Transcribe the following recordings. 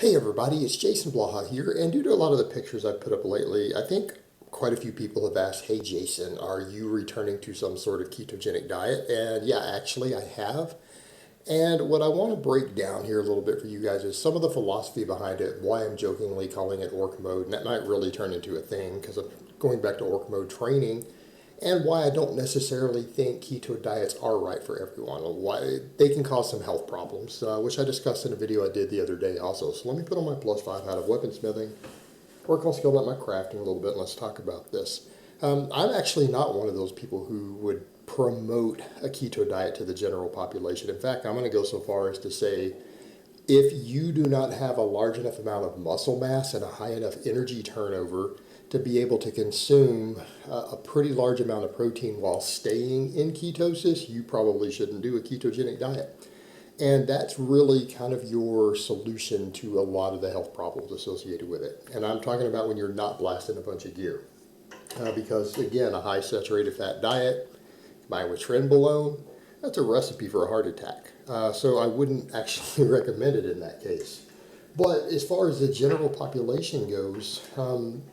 Hey everybody, it's Jason Blaha here, and due to a lot of the pictures I've put up lately, I think quite a few people have asked, hey Jason, are you returning to some sort of ketogenic diet? And yeah, actually I have. And what I want to break down here a little bit for you guys is some of the philosophy behind it, why I'm jokingly calling it orc mode, and that might really turn into a thing because I'm going back to orc mode training, and why I don't necessarily think keto diets are right for everyone, or why they can cause some health problems, which I discussed in a video I did the other day also. So let me put on my +5 hat of weaponsmithing, work on skill about my crafting a little bit, and let's talk about this. I'm actually not one of those people who would promote a keto diet to the general population. In fact, I'm going to go so far as to say if you do not have a large enough amount of muscle mass and a high enough energy turnover to be able to consume a pretty large amount of protein while staying in ketosis, you probably shouldn't do a ketogenic diet. And that's really kind of your solution to a lot of the health problems associated with it. And I'm talking about when you're not blasting a bunch of gear. Because again, a high saturated fat diet, combined with trenbolone, that's a recipe for a heart attack. So I wouldn't actually recommend it in that case. But as far as the general population goes,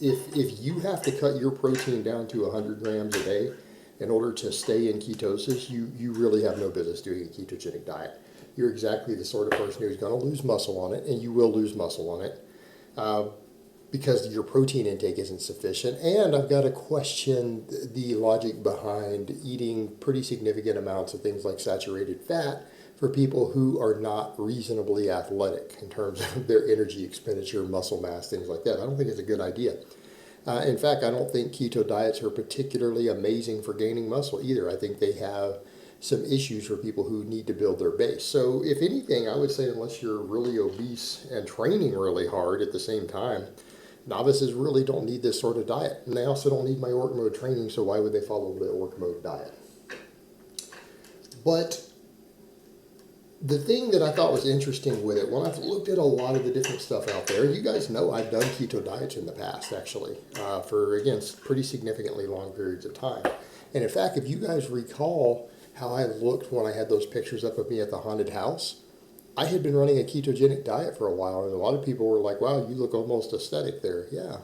if you have to cut your protein down to 100 grams a day in order to stay in ketosis, you really have no business doing a ketogenic diet. You're exactly the sort of person who's going to lose muscle on it, and you will lose muscle on it because your protein intake isn't sufficient. And I've got to question the logic behind eating pretty significant amounts of things like saturated fat for people who are not reasonably athletic in terms of their energy expenditure, muscle mass, things like that. I don't think it's a good idea. In fact, I don't think keto diets are particularly amazing for gaining muscle either. I think they have some issues for people who need to build their base. So if anything, I would say unless you're really obese and training really hard at the same time, novices really don't need this sort of diet. And they also don't need my orc mode training, so why would they follow the orc mode diet? But the thing that I thought was interesting with it, when I've looked at a lot of the different stuff out there, you guys know I've done keto diets in the past, actually, for, again, pretty significantly long periods of time. And in fact, if you guys recall how I looked when I had those pictures up of me at the haunted house, I had been running a ketogenic diet for a while, and a lot of people were like, wow, you look almost aesthetic there. Yeah,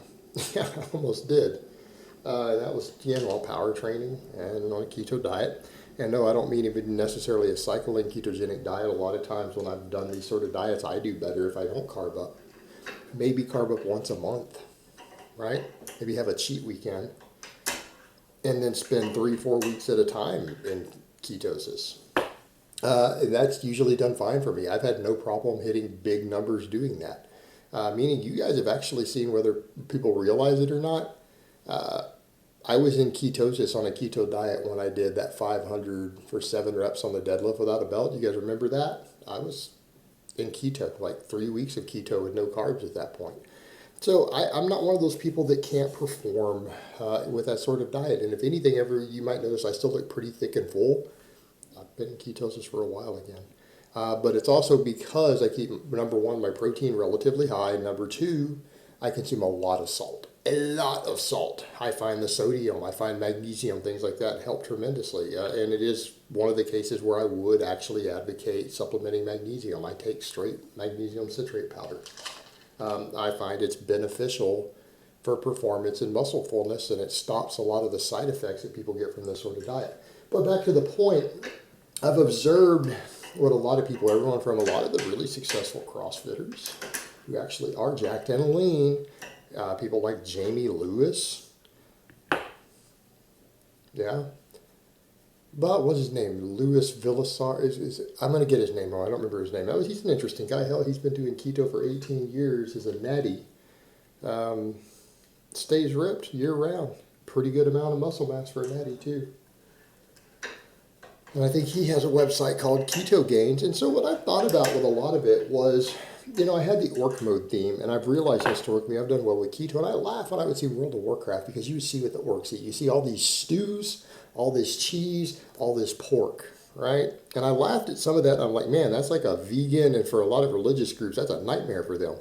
yeah, I almost did. That was, again, while power training and on a keto diet. And no, I don't mean even necessarily a cycling ketogenic diet. A lot of times when I've done these sort of diets, I do better if I don't carb up. Maybe carb up once a month, right? Maybe have a cheat weekend and then spend 3-4 weeks at a time in ketosis. And that's usually done fine for me. I've had no problem hitting big numbers doing that. Meaning you guys have actually seen whether people realize it or not. I was in ketosis on a keto diet when I did that 500 for 7 reps on the deadlift without a belt. You guys remember that? I was in keto, like 3 weeks of keto with no carbs at that point. So I'm not one of those people that can't perform with that sort of diet. And if anything, ever you might notice I still look pretty thick and full. I've been in ketosis for a while again. But it's also because I keep, number one, my protein relatively high. Number two, I consume a lot of salt. A lot of salt. I find the sodium, I find magnesium, things like that help tremendously. And it is one of the cases where I would actually advocate supplementing magnesium. I take straight magnesium citrate powder. I find it's beneficial for performance and muscle fullness, and it stops a lot of the side effects that people get from this sort of diet. But back to the point, I've observed what a lot of people, everyone from a lot of the really successful CrossFitters who actually are jacked and lean, people like Jamie Lewis, yeah, but what's his name? Louis Villasar, I'm going to get his name wrong, I don't remember his name. He's an interesting guy. Hell, he's been doing keto for 18 years as a natty. Stays ripped year round. Pretty good amount of muscle mass for a natty too. And I think he has a website called Keto Gains. And so what I thought about with a lot of it was, you know, I had the orc mode theme, and I've realized historically I've done well with keto, and I laugh when I would see World of Warcraft because you would see what the orcs eat. You see all these stews, all this cheese, all this pork, right? And I laughed at some of that, and I'm like, man, that's like a vegan, and for a lot of religious groups, that's a nightmare for them.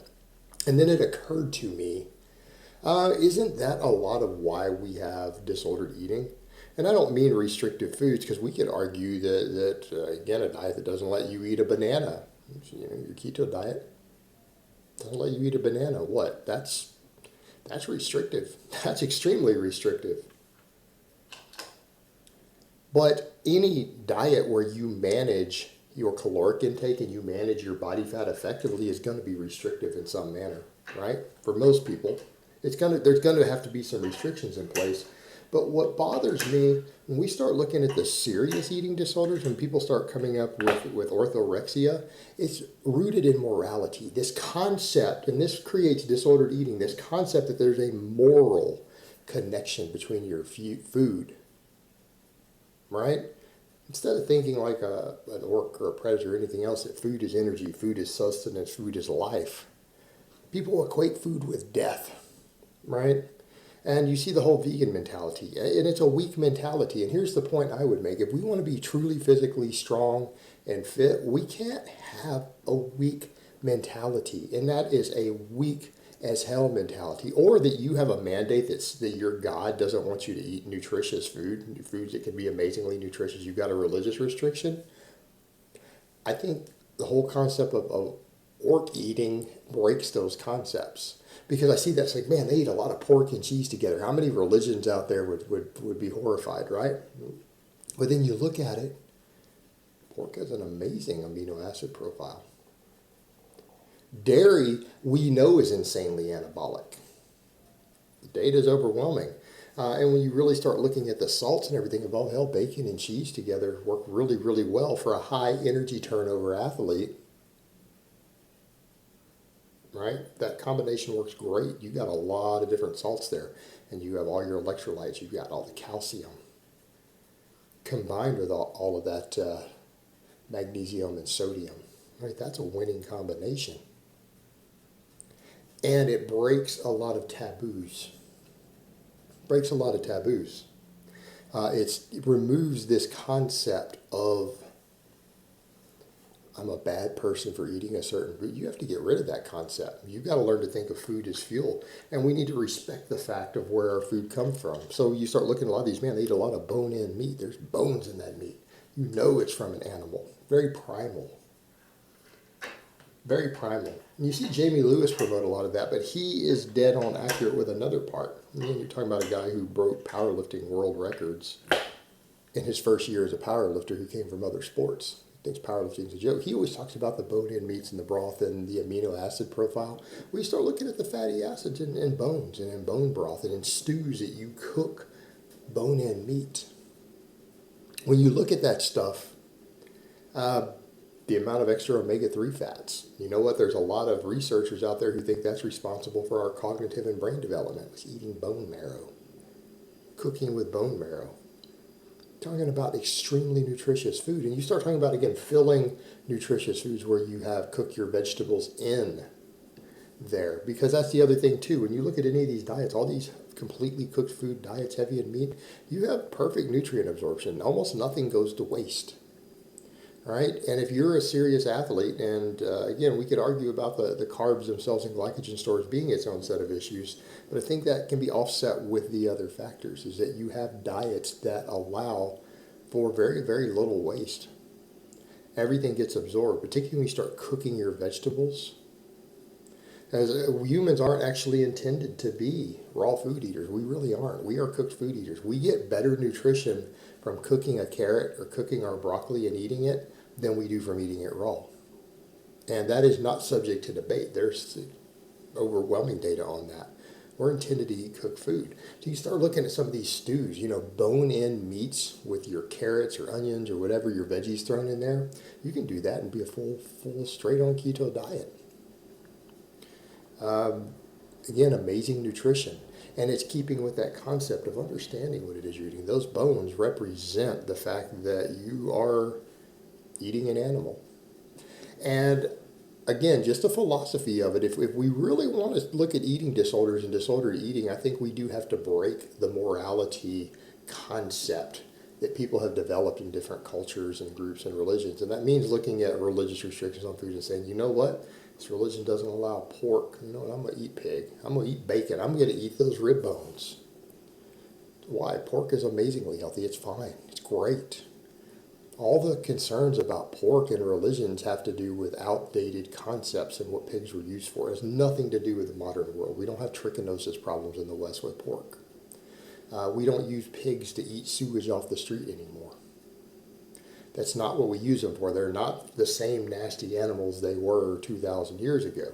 And then it occurred to me, isn't that a lot of why we have disordered eating? And I don't mean restrictive foods, because we could argue that again, a diet that doesn't let you eat a banana, you know, your keto diet, They'll let you eat a banana. What? That's restrictive. That's extremely restrictive. But any diet where you manage your caloric intake and you manage your body fat effectively is going to be restrictive in some manner, right? For most people, there's going to have to be some restrictions in place. But what bothers me when we start looking at the serious eating disorders, when people start coming up with orthorexia, it's rooted in morality. This concept, and this creates disordered eating, this concept that there's a moral connection between your food, right? Instead of thinking like an orc or a predator or anything else, that food is energy, food is sustenance, food is life, people equate food with death, right? And you see the whole vegan mentality, and it's a weak mentality. And here's the point I would make. If we want to be truly physically strong and fit, we can't have a weak mentality. And that is a weak as hell mentality. Or that you have a mandate that your God doesn't want you to eat nutritious foods that can be amazingly nutritious. You've got a religious restriction. I think the whole concept of orc eating breaks those concepts. Because I see that's like, man, they eat a lot of pork and cheese together. How many religions out there would be horrified, right? But then you look at it, pork has an amazing amino acid profile. Dairy, we know, is insanely anabolic. The data is overwhelming. And when you really start looking at the salts and everything involved, hell, bacon and cheese together work really, really well for a high energy turnover athlete. Right? That combination works great. You got a lot of different salts there, and you have all your electrolytes. You've got all the calcium combined with all of that magnesium and sodium. Right? That's a winning combination, and it breaks a lot of taboos. Breaks a lot of taboos. It removes this concept of I'm a bad person for eating a certain food. You have to get rid of that concept. You've got to learn to think of food as fuel. And we need to respect the fact of where our food comes from. So you start looking at a lot of these, man, they eat a lot of bone-in meat. There's bones in that meat. You know it's from an animal. Very primal. Very primal. And you see Jamie Lewis promote a lot of that, but he is dead on accurate with another part. I mean, you're talking about a guy who broke powerlifting world records in his first year as a powerlifter who came from other sports. Thinks powerlifting is a joke. He always talks about the bone-in meats and the broth and the amino acid profile. We start looking at the fatty acids in bones and in bone broth and in stews that you cook bone-in meat. When you look at that stuff, the amount of extra omega-3 fats, you know what? There's a lot of researchers out there who think that's responsible for our cognitive and brain development. It's eating bone marrow, cooking with bone marrow. Talking about extremely nutritious food, and you start talking about, again, filling nutritious foods where you have cook your vegetables in there, because that's the other thing too. When you look at any of these diets, all these completely cooked food diets heavy in meat, you have perfect nutrient absorption. Almost nothing goes to waste. All right, and if you're a serious athlete, and again, we could argue about the carbs themselves and glycogen stores being its own set of issues, but I think that can be offset with the other factors, is that you have diets that allow for very, very little waste. Everything gets absorbed, particularly when you start cooking your vegetables. As humans aren't actually intended to be raw food eaters. We really aren't. We are cooked food eaters. We get better nutrition from cooking a carrot or cooking our broccoli and eating it than we do from eating it raw. And that is not subject to debate. There's overwhelming data on that. We're intended to eat cooked food. So you start looking at some of these stews, bone-in meats with your carrots or onions or whatever your veggies thrown in there. You can do that and be a full straight-on keto diet. Again, amazing nutrition. And it's keeping with that concept of understanding what it is you're eating. Those bones represent the fact that you are eating an animal. And again, just a philosophy of it. If we really want to look at eating disorders and disordered eating, I think we do have to break the morality concept that people have developed in different cultures and groups and religions. And that means looking at religious restrictions on food and saying, you know what? This religion doesn't allow pork. You know what? I'm going to eat pig. I'm going to eat bacon. I'm going to eat those rib bones. Why? Pork is amazingly healthy. It's fine. It's great. All the concerns about pork and religions have to do with outdated concepts and what pigs were used for. It has nothing to do with the modern world. We don't have trichinosis problems in the West with pork. We don't use pigs to eat sewage off the street anymore. That's not what we use them for. They're not the same nasty animals they were 2,000 years ago.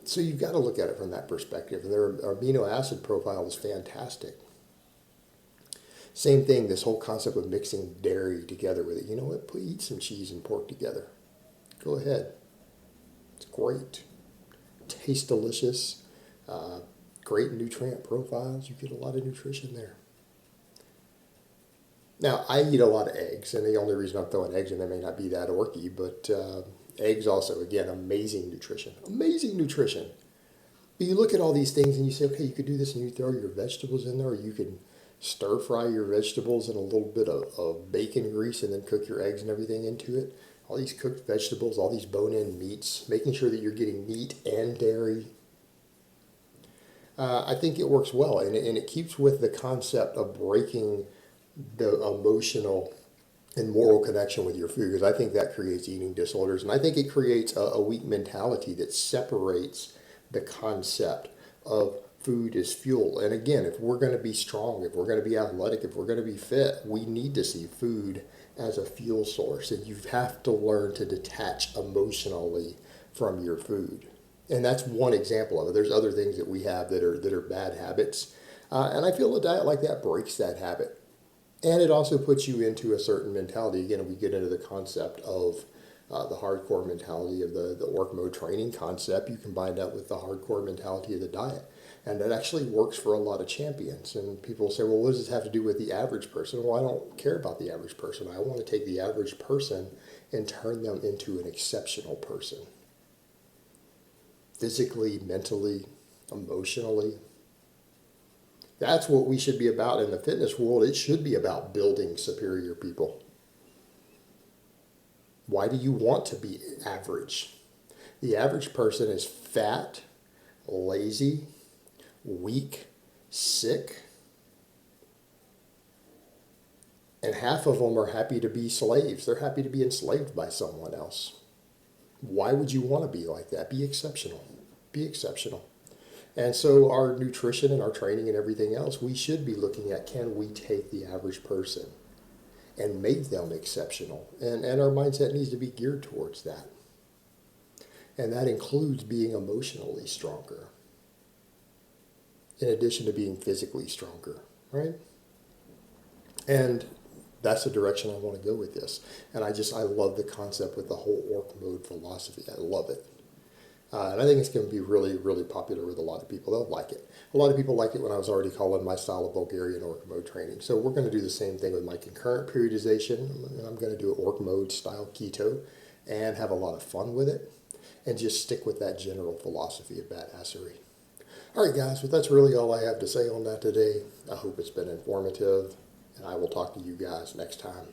So you've got to look at it from that perspective. Their amino acid profile is fantastic. Same thing, this whole concept of mixing dairy together with it. You know what? Eat some cheese and pork together. Go ahead. It's great. Tastes delicious. Great nutrient profiles. You get a lot of nutrition there. Now, I eat a lot of eggs, and the only reason I'm throwing eggs in there may not be that orky, but eggs also, again, amazing nutrition. Amazing nutrition. But you look at all these things and you say, okay, you could do this and you throw your vegetables in there, or you can stir fry your vegetables in a little bit of bacon grease and then cook your eggs and everything into it. All these cooked vegetables, all these bone-in meats, making sure that you're getting meat and dairy. I think it works well, and it keeps with the concept of breaking the emotional and moral connection with your food, because I think that creates eating disorders, and I think it creates a weak mentality that separates the concept of food as fuel. And again, if we're going to be strong, if we're going to be athletic, if we're going to be fit, we need to see food as a fuel source, and you have to learn to detach emotionally from your food. And that's one example of it. There's other things that we have that are bad habits, and I feel a diet like that breaks that habit. And it also puts you into a certain mentality. Again, we get into the concept of the hardcore mentality of the work mode training concept. You combine that with the hardcore mentality of the diet. And that actually works for a lot of champions. And people say, well, what does this have to do with the average person? Well, I don't care about the average person. I want to take the average person and turn them into an exceptional person. Physically, mentally, emotionally. That's what we should be about in the fitness world. It should be about building superior people. Why do you want to be average? The average person is fat, lazy, weak, sick, and half of them are happy to be slaves. They're happy to be enslaved by someone else. Why would you want to be like that? Be exceptional. Be exceptional. And so our nutrition and our training and everything else, we should be looking at, can we take the average person and make them exceptional? And our mindset needs to be geared towards that. And that includes being emotionally stronger, in addition to being physically stronger, right? And that's the direction I want to go with this. And I love the concept with the whole orc mode philosophy. I love it. And I think it's going to be really, really popular with a lot of people. They'll like it. A lot of people like it when I was already calling my style of Bulgarian orc mode training. So we're going to do the same thing with my concurrent periodization. I'm going to do an orc mode style keto and have a lot of fun with it and just stick with that general philosophy of badassery. All right, guys, but that's really all I have to say on that today. I hope it's been informative, and I will talk to you guys next time.